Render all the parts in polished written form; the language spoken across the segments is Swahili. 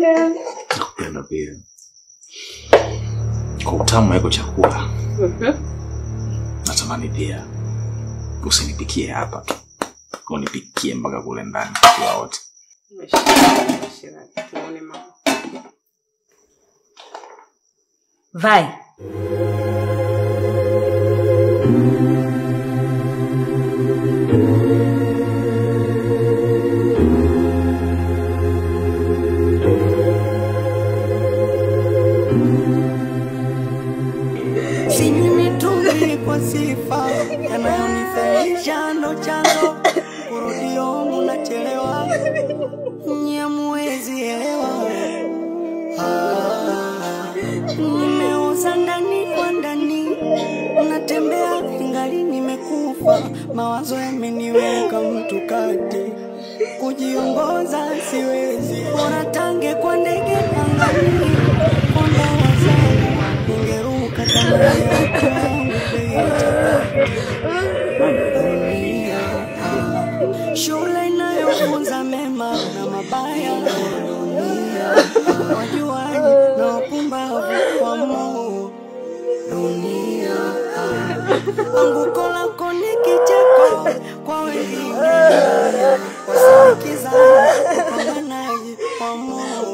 pia. Nakupenda pia. Kwa utamu wako chakula. Natamani pia usinipikie hapa tu. Unipikie mpaka kule ndani kwa wote. Meshira. Tuone mama. Vai. Sifa yanayonifelisha ndo chanzo kurudio mnachelewa nyamwezi elewa nimeoza ndani kwa ndani natembea ingali nimekufa mawazo yameniweka mtu kati kujiongoza siwezi bora tange kwa ndege angani kwa mawazo ningeruka Tanzania shule inayofunza mema na mabaya wajuaji na wapumbavu wa Mungu dunia anguko lako ni kicheko kwa wengine wasinikiza wapambanaji wa Mungu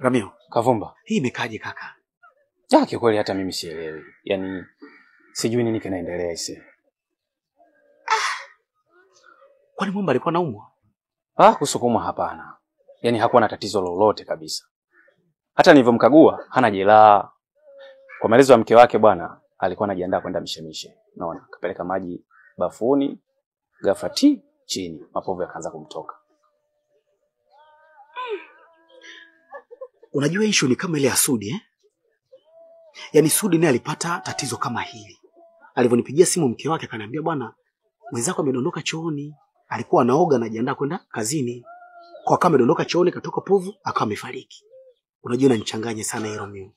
Ramio, Kavumba. Hii imekaje kaka? Kweli hata mimi sielewi. Yaani sijui nini kinaendelea ise. Kwani Mwamba alikuwa anaumwa? Kusukumwa hapana. Yaani hakuwa na tatizo lolote kabisa. Hata nilivyomkagua hana jeraha. Kwa maelezo ya mke wake bwana, alikuwa anajiandaa kwenda mishemishe. Unaona, kapeleka maji bafuni, ghafla chini, mapovu yakaanza kumtoka. Unajua issue ni kama ile ya Sudi Yaani Sudi naye alipata tatizo kama hili. Alivyonipigia simu mke wake akaniambia bwana, mwenzako amedondoka chooni. Alikuwa anaoga na anajiandaa kwenda kazini. Kwa kama amedondoka chooni katoka povu akawa amefariki. Unajua inanichanganya sana hilo mimi.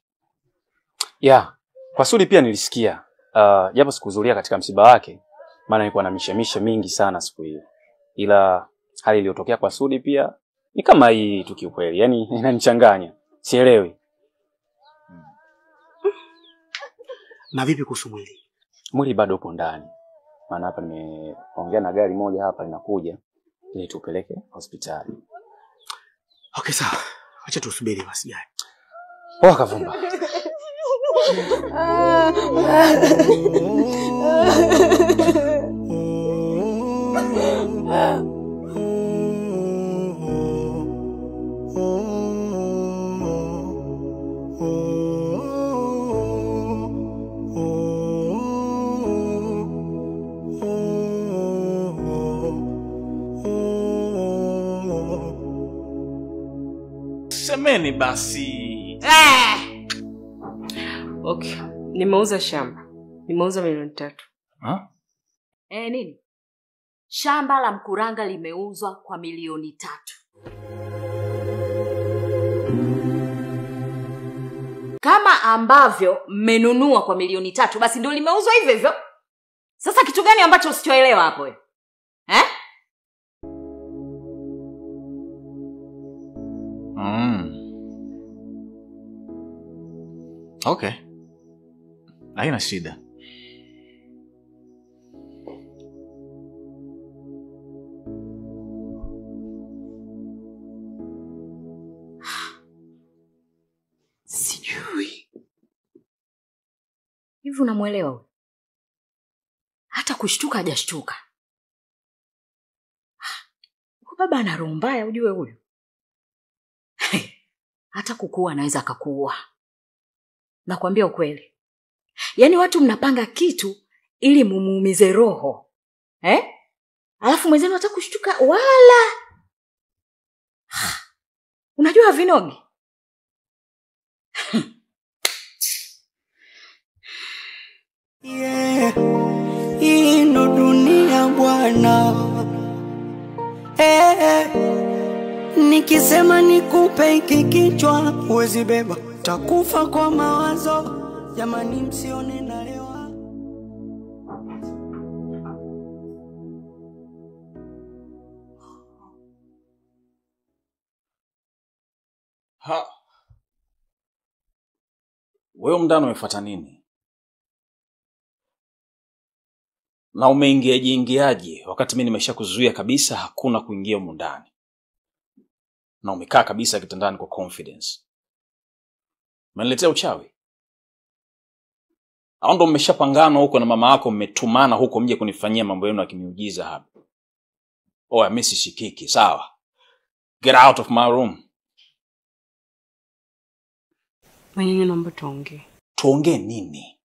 Kwa Sudi pia nilisikia. Japo sikuhudhuria katika msiba wake, maana nilikuwa na mishemishe mingi sana siku hiyo. Ila hali iliyotokea kwa Sudi pia ni kama hii tu kiukweli. Yaani inanichanganya. Sielewi. Na vipi kuhusu mwili? Mwili bado upo ndani. Maana hapa nimeongea na gari moja hapa linakuja ili tupeleke hospitali. Okay sawa. Acha tusubiri basi gari. Poa Kavumba. Semeni basi. Okay. Nimeuza shamba. Nimeuza 3 milioni. Nini? Shamba la Mkuranga limeuzwa kwa 3 milioni. Kama ambavyo mmenunua kwa 3 milioni, basi ndio limeuzwa hivyo hivyo. Sasa kitu gani ambacho usichoelewa hapo wewe? Okay. Haina shida. Sijui. Hivi unamuelewa wewe? Hata kushtuka hajashtuka. Huyu baba ana roho mbaya ujue huyu. Hata kukua anaweza akakuua. Nakwambia ukweli. Yaani watu mnapanga kitu ili mumuumize roho. Alafu mwenzenu hata kushtuka wala. Unajua vinogi? Yeah, hii ndo dunia bwana. Nikisema nikupe hiki kichwa huwezi beba, takufa kwa mawazo. Jamani msione nalewa. Wewe mndani umefuata nini? Na umeingiaje wakati mimi nimeshakuzuia kabisa hakuna kuingia huko ndani? Na umekaa kabisa kitandani kwa confidence. Umeniletea uchawi? Au ndo mmeshapangana huko na mama yako mmetumana huko mje kunifanyia mambo yenu ya kimiujiza hapa? Oh, mimi sishikiki, sawa. Get out of my room. Mwenye naomba tuongee. Tuongee nini?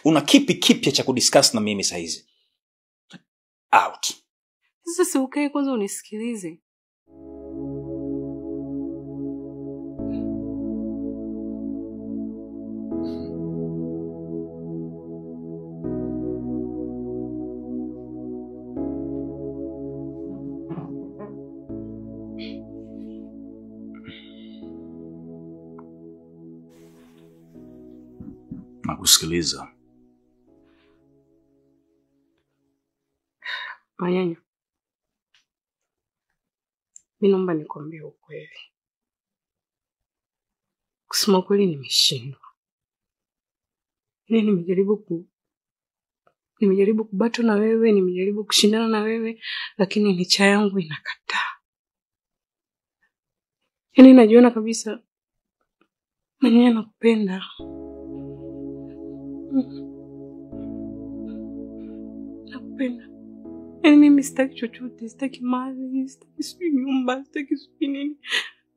Una kipi kipya cha kudiscuss na mimi saizi? Out. Sasa si ukae kwanza unisikilize. Nakusikiliza. Manyanya. Mimi naomba nikwambie ukweli. Kusema kweli nimeshindwa. Nimejaribu kubato na wewe, nimejaribu kushindana na wewe, lakini licha yangu inakataa. Yaani najiona kabisa Manyanya nakupenda. Nakupenda. Yaani mimi sitaki chochote, sitaki mali, sitaki nyumba, sitaki nini.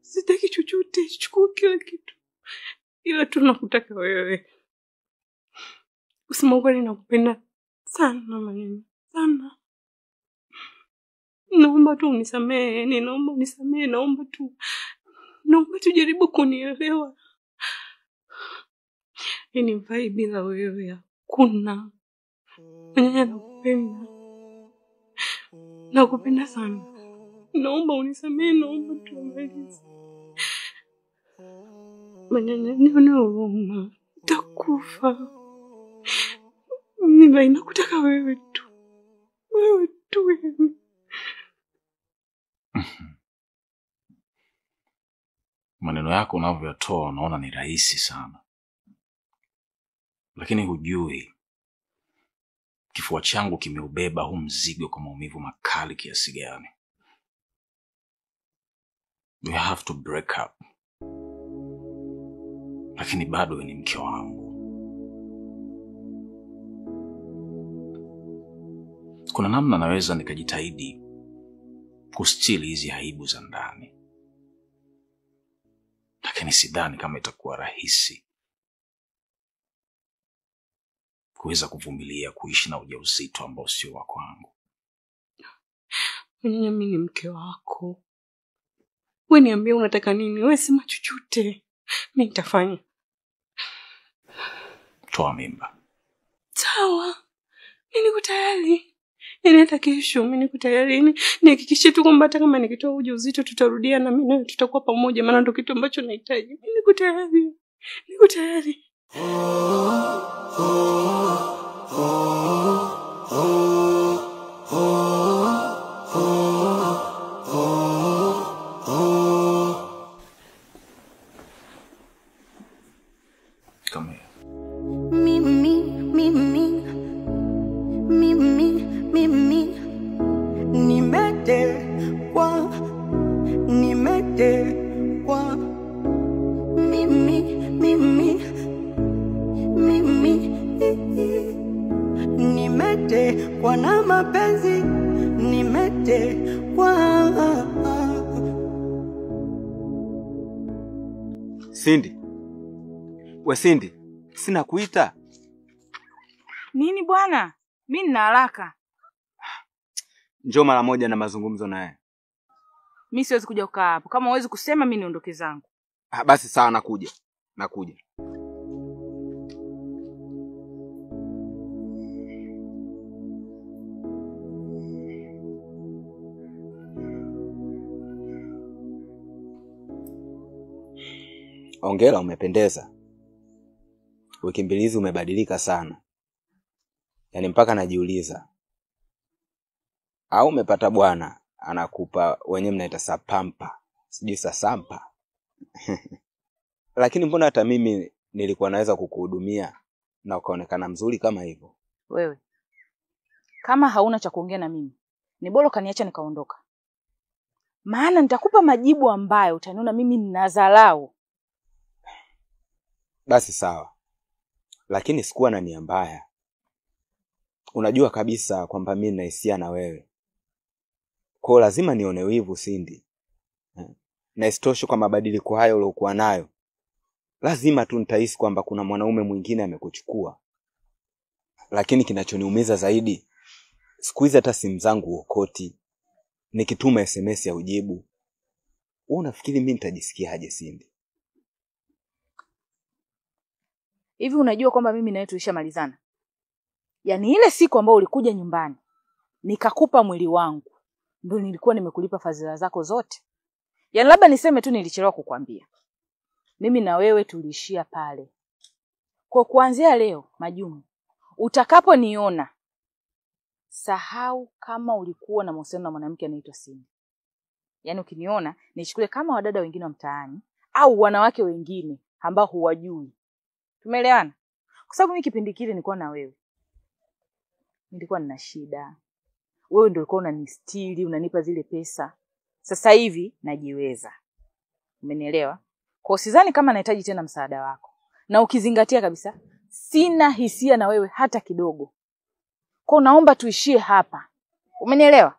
Sitaki chochote, chukua kila kitu. Ila tu nakutaka wewe. Kusema kweli nakupenda sana Manyanya, sana. Naomba tu unisamehe, naomba tu jaribu kunielewa. Yaani mfai bila wewe hakuna. Manyanya nakupenda. Nakupenda sana. Naomba unisamehe, naomba tuangalize. Manyanya nione huruma. Takufa. Mimi nakutaka wewe tu. Wewe tu wewe. Maneno yako unavyotoa unaona ni rahisi sana. Lakini hujui kifua changu kimeubeba huu mzigo kwa maumivu makali kiasi gani. We have to break up. Lakini bado wewe ni mke wangu. Kuna namna naweza nikajitahidi kustili hizi aibu za ndani. Lakini sidhani kama itakuwa rahisi kuweza kuvumilia kuishi na ujauzito ambao sio wa kwangu. Mimi ni mke wako. Wewe niambie unataka nini? Wewe sema chochote. Mimi nitafanya. Toa mimba. Sawa. Mimi niko tayari. Yaani hata kesho mimi niko tayari. Nihakikishe tu kwamba hata kama nikitoa ujauzito tutarudiana mimi nawe tutakuwa pamoja, maana ndio kitu ambacho nahitaji. Mimi niko tayari. Niko tayari. Come here. Nimetekwa na mapenzi, nimetekwa. Cindy. We Cindy, sina kuita. Nini bwana? Mimi nina haraka. Njoo mara moja na mazungumzo naye. Mimi siwezi kuja kukaa hapo. Kama huwezi kusema mimi niondoke zangu. Basi sawa, nakuja. Nakuja. Hongera, umependeza. Wiki mbili hizi umebadilika sana. Yaani mpaka najiuliza. Au umepata bwana anakupa wenyewe mnaita sapampa. Sijui sasampa. Lakini mbona hata mimi nilikuwa naweza kukuhudumia na ukaonekana mzuri kama hivyo? Wewe. Kama hauna cha kuongea na mimi, ni bora kaniacha nikaondoka. Maana nitakupa majibu ambayo utaniona mimi ninadharau. Basi sawa. Lakini sikuwa na nia mbaya. Unajua kabisa kwamba mimi nina hisia na wewe. Kwa lazima nione wivu Cindy. Na isitoshe kwa mabadiliko hayo uliokuwa nayo. Lazima tu nitahisi kwamba kuna mwanaume mwingine amekuchukua. Lakini kinachoniumiza zaidi, siku hizi hata simu zangu ukoti. Nikituma SMS ya ujibu. Wewe unafikiri mimi nitajisikiaje Cindy? Hivi unajua kwamba mimi na wewe tulishamalizana? Yaani ile siku ambayo ulikuja nyumbani, nikakupa mwili wangu, ndio nilikuwa nimekulipa fadhila zako zote. Yaani labda niseme tu nilichelewa kukwambia. Mimi na wewe tulishia pale. Kwa kuanzia leo, Majumu, utakaponiona, sahau kama ulikuwa na mahusiano na mwanamke anaitwa Cindy. Yaani ukiniona, nichukue kama wadada wengine wa mtaani au wanawake wengine ambao huwajui. Tumeelewana? Kwa sababu mimi kipindi kile nilikuwa na wewe. Nilikuwa nina shida. Wewe ndio ulikuwa unanistiri, unanipa zile pesa. Sasa hivi najiweza. Umenielewa? Kwa sidhani kama nahitaji tena msaada wako. Na ukizingatia kabisa, sina hisia na wewe hata kidogo. Kwa naomba tuishie hapa. Umenielewa?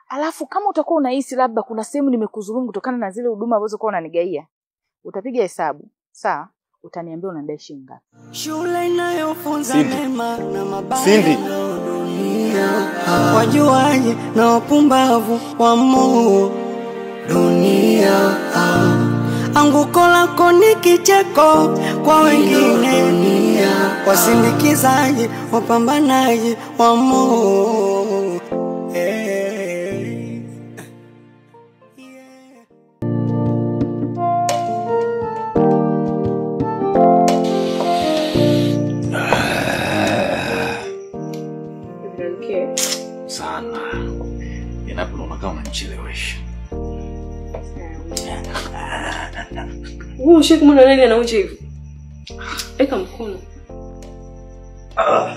Alafu kama utakuwa unahisi labda kuna sehemu nimekudhulumu kutokana na zile huduma ambazo uko unanigaia, utapiga hesabu. Sawa? Utaniambia unadai shilingi ngapi. Shule inayofunza mema na mabaya. Cindy. Wajuaji na wapumbavu wa Mungu dunia. Anguko lako ni kicheko kwa wengine. Wasindikizaji, wapambanaji wa Mungu. Sana. Inapo naona kama unanichelewesha. Wewe ushike mwana nani anaoje hivi? Eka mkono.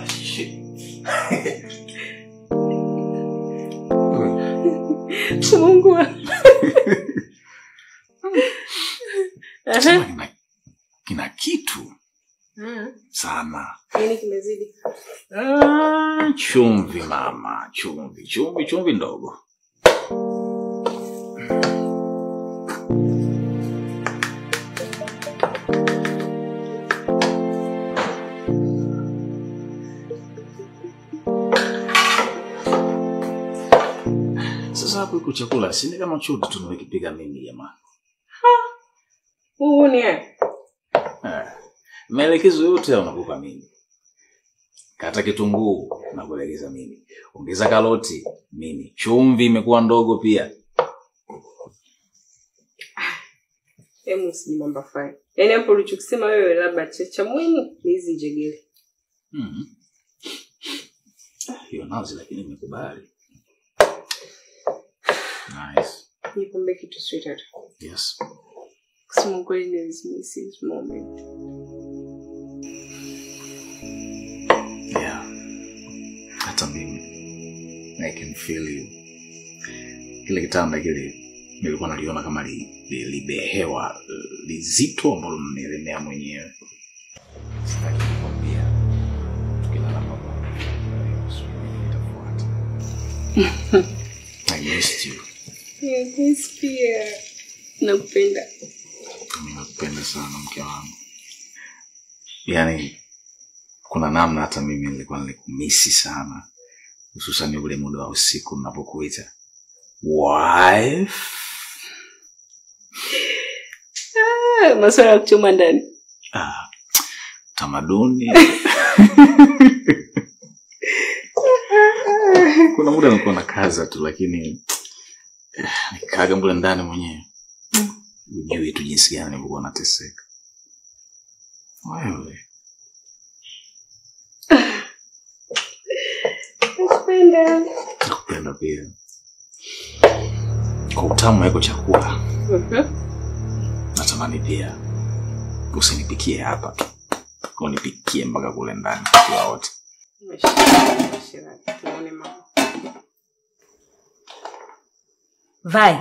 Shit. Mungu. Kina kitu. Sana. Nini kimezidi? Chumvi mama, chumvi ndogo. Sasa hapo iko chakula, sini kama chote tunakipiga mimi jamani. Ni yeye. Maelekezo yote unakupa mimi. Kata kitunguu nakuelekeza mimi. Ongeza karoti mimi. Chumvi imekuwa ndogo pia. Hebu usijimamba fai. Yaani hapo ulichokisema wewe labda cha mwini ni hizi njegele. Hiyo nazi lakini nimekubali. Nice. Nikwambie kitu sweetheart. Yes. Kusema kweli nimezimis this moment. Yeah. Hata mimi. I can feel you. Kile kitanda kile nilikuwa naliona kama libehewa lizito ambalo nimelemea mwenyewe. Sitaki kukwambia. Tukilala pamoja. Itafuata. I missed you. Yeah, this pia. Nakupenda. Mimi nakupenda sana mke wangu. Yaani kuna namna hata mimi nilikuwa nilikumisi sana. hususan ule muda wa usiku ninapokuita wife. Masuala ya kuchoma ndani. Tamaduni. Kuna muda nilikuwa na kaza tu, lakini nikaga mbele ndani mwenyewe. Ujue tu jinsi gani nilikuwa nateseka. Wewe. Nakupenda pia. Kwa utamu wako chakula. Natamani pia usinipikie hapa. Unipikie mpaka kule ndani kwa wote. Vai.